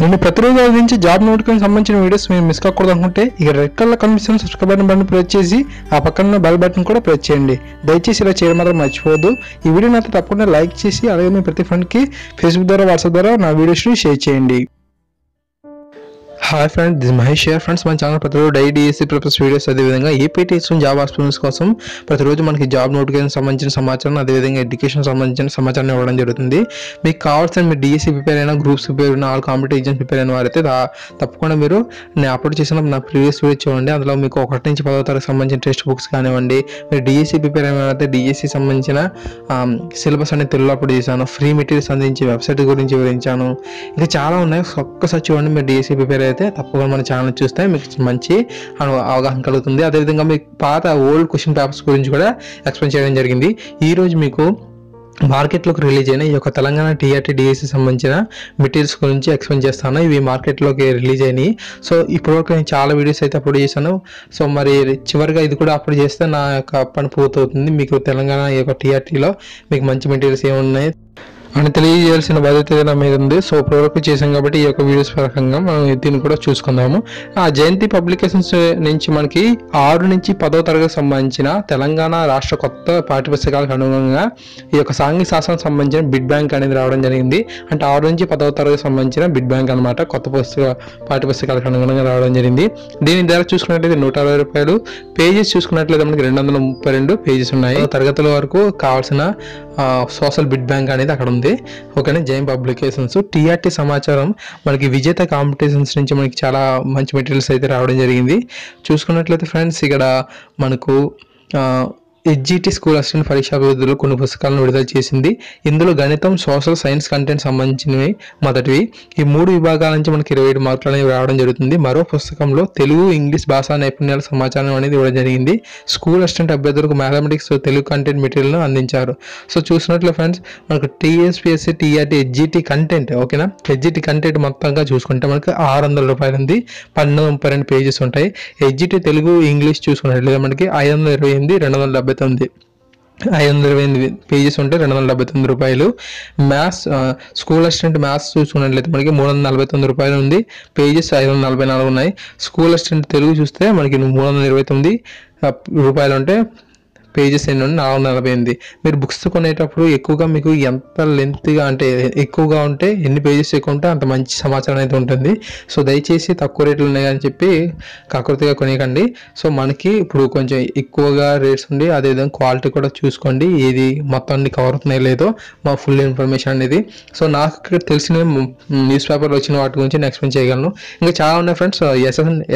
నేను ప్రతిరోజు అందించే జాబ్ నోటిఫికేషన్ సంబంధించిన వీడియోస్ మీరు మిస్ కాకూడదు అనుకుంటే ఇక రెడ్ కలర్ కనిపిస్తున్న సబ్స్క్రైబ్ బటన్ ప్రెస్ చేసి ఆ పక్కన బెల్ బటన్ కూడా ప్రెస్ చేయండి. దయచేసి ఇలా చేయడం మాత్రం మర్చిపోవద్దు. ఈ వీడియోని అయితే తప్పకుండా లైక్ చేసి అలాగే మీ ప్రతి ఫ్రెండ్కి ఫేస్బుక్ ద్వారా వాట్సాప్ ద్వారా నా వీడియోస్ని షేర్ చేయండి. Hi friends, this Mahesh here. Friends, మన ఛానల్ ప్రతిరోజు డిఎస్సి ప్రిపరేషన్ వీడియోస్, అదేవిధంగా ఏపీటీఎస్ జాబ్ ఆస్పిరెంట్స్ కోసం ప్రతిరోజు మనకి జాబ్ నోటిఫికేషన్ సంబంధించిన సమాచారం, అదేవిధంగా ఎడ్యుకేషన్ సంబంధించిన సమాచారం ఇవ్వడం జరుగుతుంది. మీకు కావాల్సిన మీరు డిఎస్సి ప్రిపేర్ అయినా, గ్రూప్స్ ప్రిపేర్ అయినా, ఆల్ కాంపిటేటివ్ ఎగ్జామ్స్ ప్రిపేర్ అయిన వారైతే తప్పకుండా మీరు నేను అప్లోడ్ చేసిన నా ప్రీవియస్ వీడియో చూడండి. అందులో మీకు 1 నుంచి 10వ తరగతి సంబంధించిన టెక్స్ట్ బుక్స్ కానివ్వండి, మీరు డిఎస్సి ప్రిపేర్ అయిన వారైతే డిఎస్సి సంబంధించిన సిలబస్ అనేది తెలుగులో అప్లోడ్ చేశాను. ఫ్రీ మెటీరియల్స్ అందించి వెబ్సైట్ గురించి వివరించాను. ఇంకా చాలా ఉన్నాయి. ఒక్కసారి చూడండి. మీరు డిఎస్సి ప్రిపేర్ అయితే తప్పకుండా మన ఛానల్ చూస్తే మీకు మంచి అవగాహన కలుగుతుంది. అదేవిధంగా మీకు పాత ఓల్డ్ క్వశ్చన్ పేపర్స్ గురించి కూడా ఎక్స్ప్లెయిన్ చేయడం జరిగింది. ఈరోజు మీకు మార్కెట్లోకి రిలీజ్ అయిన ఈ యొక్క తెలంగాణ టీఆర్టీ డిఎస్సి సంబంధించిన మెటీరియల్స్ గురించి ఎక్స్ప్లెయిన్ చేస్తాను. ఇవి మార్కెట్లోకి రిలీజ్ అయినాయి. సో ఇప్పటివరకు నేను చాలా వీడియోస్ అయితే అప్లోడ్ చేశాను. సో మరి చివరిగా ఇది కూడా అప్లోడ్ చేస్తే నా యొక్క పని పూర్తవుతుంది. మీకు తెలంగాణ ఈ యొక్క టీఆర్టీలో మీకు మంచి మెటీరియల్స్ ఏమున్నాయి అని తెలియజేయాల్సిన బాధ్యత నా మీద ఉంది. సో ఇప్పటివరకు చేసాం కాబట్టి ఈ యొక్క వీడియోస్ పరంగా మనం దీన్ని కూడా చూసుకుందాము. ఆ జయంతి పబ్లికేషన్స్ నుంచి మనకి 6 నుంచి 10వ తరగతి సంబంధించిన తెలంగాణ రాష్ట్ర కొత్త పాఠ్యపుస్తకాలకు అనుగుణంగా ఈ యొక్క సాంఘిక శాస్త్రం సంబంధించిన బిడ్ బ్యాంక్ అనేది రావడం జరిగింది. అంటే 6 నుంచి 10వ తరగతి సంబంధించిన బిడ్ బ్యాంక్ అనమాట. కొత్త పాఠ్యపుస్తకాలకు అనుగుణంగా రావడం జరిగింది. దీని ధర చూసుకున్నట్లయితే 160 రూపాయలు. పేజెస్ చూసుకున్నట్లయితే మనకి 232 పేజెస్ ఉన్నాయి. తరగతుల వరకు కావాల్సిన సోషల్ బిడ్ బ్యాంక్ అనేది అక్కడ ఉంది. ఓకేనా. జైన్ పబ్లికేషన్స్ టీఆర్టీ సమాచారం మనకి విజేత కాంపిటీషన్స్ నుంచి మనకి చాలా మంచి మెటీరియల్స్ అయితే రావడం జరిగింది. చూసుకున్నట్లయితే ఫ్రెండ్స్, ఇక్కడ మనకు హెచ్జిటి స్కూల్ అసిస్టెంట్ పరీక్షా అభివృద్ధిలో కొన్ని పుస్తకాలను విడుదల చేసింది. ఇందులో గణితం, సోషల్ సైన్స్ కంటెంట్ సంబంధించినవి మొదటివి. ఈ 3 విభాగాల నుంచి మనకి 27 మార్కులు అనేవి రావడం జరుగుతుంది. మరో పుస్తకంలో తెలుగు, ఇంగ్లీష్ భాషా నైపుణ్యాల సమాచారం అనేది ఇవ్వడం జరిగింది. స్కూల్ అసిస్టెంట్ అభ్యర్థులకు మ్యాథమెటిక్స్, తెలుగు కంటెంట్ మెటీరియల్ను అందించారు. సో చూసినట్లు ఫ్రెండ్స్, మనకు టీఎస్పీఎస్సీ టీఆర్టీ హెచ్జిటి కంటెంట్, ఓకేనా. హెచ్జిటి కంటెంట్ మొత్తంగా చూసుకుంటే మనకి 600 రూపాయలు ఉంది. 1232 పేజెస్ ఉంటాయి. హెచ్జిటి తెలుగు, ఇంగ్లీష్ చూసుకున్నట్లయితే మనకి 528, 270 528 పేజెస్ ఉంటే 279 రూపాయలు. మ్యాథ్స్ స్కూల్ అసిస్టెంట్ మ్యాథ్స్ చూసుకున్నట్లయితే మనకి 349 రూపాయలు ఉంది. పేజెస్ 544 ఉన్నాయి. స్కూల్ అసిస్టెంట్ తెలుగు చూస్తే మనకి 329 రూపాయలు ఉంటే పేజెస్ ఎన్ని ఉంటే 448. మీరు బుక్స్ కొనేటప్పుడు ఎక్కువగా మీకు ఎంత లెంత్గా అంటే ఎక్కువగా ఉంటే ఎన్ని పేజెస్ ఎక్కువ ఉంటే అంత మంచి సమాచారం అయితే ఉంటుంది. సో దయచేసి తక్కువ రేట్లు ఉన్నాయని చెప్పి కాకృతిగా కొనేయకండి. సో మనకి ఇప్పుడు కొంచెం ఎక్కువగా రేట్స్ ఉండి అదేవిధంగా క్వాలిటీ కూడా చూసుకోండి. ఇది మొత్తం అన్ని కవర్ అవుతున్నాయి లేదో మా ఫుల్ ఇన్ఫర్మేషన్ అనేది. సో నాకు తెలిసిన న్యూస్ పేపర్లో వచ్చిన వాటి గురించి నేను ఎక్స్ప్లెయిన్ చేయగలను. ఇంకా చాలా ఉన్నాయి ఫ్రెండ్స్.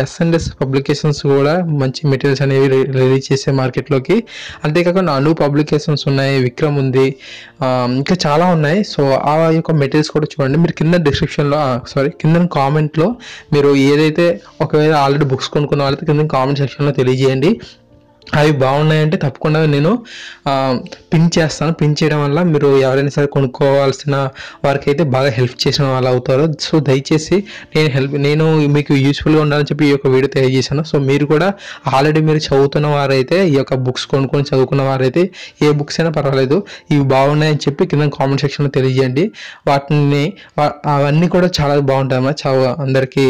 ఎస్ఎన్ఎస్ పబ్లికేషన్స్ కూడా మంచి మెటీరియల్స్ అనేవి రిలీజ్ చేసే మార్కెట్లోకి. అంతేకాకుండా అను పబ్లికేషన్స్ ఉన్నాయి, విక్రమ్ ఉంది, ఇంకా చాలా ఉన్నాయి. సో ఆ యొక్క మెటీరియల్స్ కూడా చూడండి. మీరు కింద డిస్క్రిప్షన్లో కింద కామెంట్లో మీరు ఏదైతే ఒకవేళ ఆల్రెడీ బుక్స్ కొనుక్కున్న వాళ్ళైతే కింద కామెంట్ సెక్షన్లో తెలియజేయండి. అవి బాగున్నాయంటే తప్పకుండా నేను పిన్ చేస్తాను. పిన్ చేయడం వల్ల మీరు ఎవరైనా సరే కొనుక్కోవాల్సిన వారికి అయితే బాగా హెల్ప్ చేసిన వాళ్ళు అవుతారు. సో దయచేసి నేను మీకు యూస్ఫుల్గా ఉండాలని చెప్పి ఈ యొక్క వీడియో తెలియజేశాను. సో మీరు కూడా ఆల్రెడీ మీరు చదువుతున్న వారైతే ఈ యొక్క బుక్స్ కొనుక్కొని చదువుకున్న వారైతే ఏ బుక్స్ అయినా పర్వాలేదు, ఇవి బాగున్నాయని చెప్పి కింద కామెంట్ సెక్షన్లో తెలియజేయండి. అవన్నీ కూడా చాలా బాగుంటాయి అన్నమాట. అందరికీ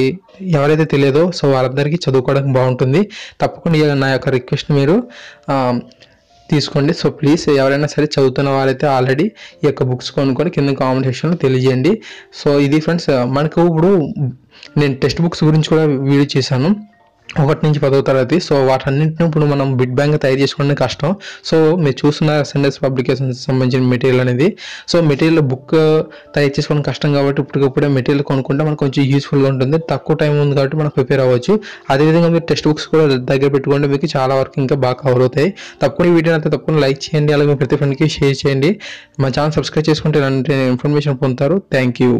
ఎవరైతే తెలియదో సో వాళ్ళందరికీ చదువుకోవడానికి బాగుంటుంది. తప్పకుండా నా యొక్క రిక్వెస్ట్ మీరు తీసుకోండి. సో ప్లీజ్ ఎవరైనా సరే చదువుతున్న వారైతే ఆల్రెడీ ఈ యొక్క బుక్స్ కొనుక్కొని కింద కామెంట్ సెక్షన్లో తెలియజేయండి. సో ఇది ఫ్రెండ్స్, మనకు ఇప్పుడు నేను టెక్స్ట్ బుక్స్ గురించి కూడా వీడియో చేశాను 1 నుంచి 10వ తరగతి. సో వాటన్నింటిని ఇప్పుడు మనం బిడ్ బ్యాంక్ తయారు చేసుకోవడం కష్టం. సో మీరు చూస్తున్న ఎస్ఎన్ఎస్ పబ్లికేషన్స్ సంబంధించిన మెటీరియల్ అనేది. సో మెటీరియల్ బుక్ తయారు చేసుకోవడం కష్టం కాబట్టి ఇప్పటికప్పుడే మెటీరియల్ కొనుక్కుంటే మనకు కొంచెం యూస్ఫుల్గా ఉంటుంది. తక్కువ టైం ఉంది కాబట్టి మనం ప్రిపేర్ అవ్వచ్చు. అదేవిధంగా మీరు టెక్స్ట్ బుక్స్ కూడా దగ్గర పెట్టుకుంటే మీకు చాలా వరకు ఇంకా బాగా కవర్ అవుతాయి. తప్పకుండా ఈ వీడియోని అయితే తప్పకుండా లైక్ చేయండి, అలాగే మీ ప్రతి ఫ్రెండ్కి షేర్ చేయండి. మా ఛానల్ సబ్స్క్రైబ్ చేసుకుంటే ఇలాంటి ఇన్ఫర్మేషన్ పొందుతారు. Thank you.